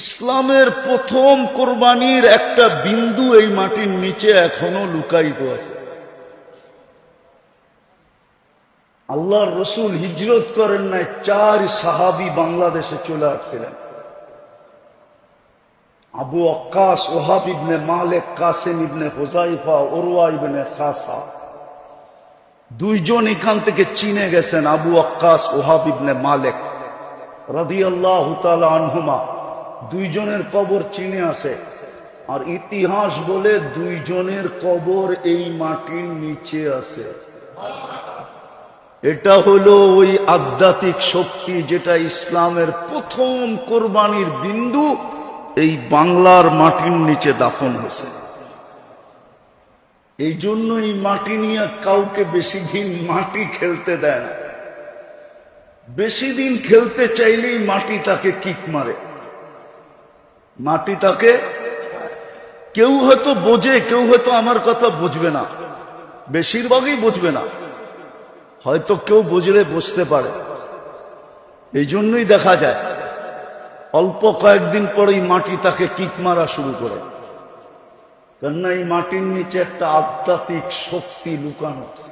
ইসলামের প্রথম কোরবানির একটা বিন্দু এই মাটির নিচে এখনো লুকায়িত আছে। আল্লাহর রসুল হিজরত করেন নাই, 4 সাহাবী বাংলাদেশে চলে আসছিলেন। আবু ওয়াক্কাস, ওহাব ইবনে মালিক, কাসিম ইবনে হুযায়ফা, উরওয়া ইবনে সাসা, 2 জন এখান থেকে চীনে গেছেন। আবু ওয়াক্কাস, ওহাব ইবনে মালিক রাদিয়াল্লাহু তাআলা আনহুমা, 2 জনের কবর চীনে আছে। আর ইতিহাস বলে 2 জনের কবর এই মাটির নিচে আছে। এটা হলো ওই আধ্যাত্মিক শক্তি যেটা ইসলামের প্রথম কোরবানির বিন্দু এই বাংলার মাটির নিচে দাফন হয়েছে। এই জন্য এই মাটি নিয়ে কাউকে বেশি দিন মাটি খেলতে দেয় না। বেশি দিন খেলতে চাইলেই মাটি তাকে কিক মারে। মাটি তাকে, কেউ হয়তো বোঝে, কেউ হয়তো আমার কথা বুঝবে না, বেশিরভাগই বুঝবে না, হয়তো কেউ বুঝলে বুঝতে পারে। এই জন্যই দেখা যায় অল্প কয়েকদিন পরেই মাটি তাকে কিক মারা শুরু করে। কেননা এই মাটির নিচে একটা আধ্যাত্মিক শক্তি লুকানো আছে।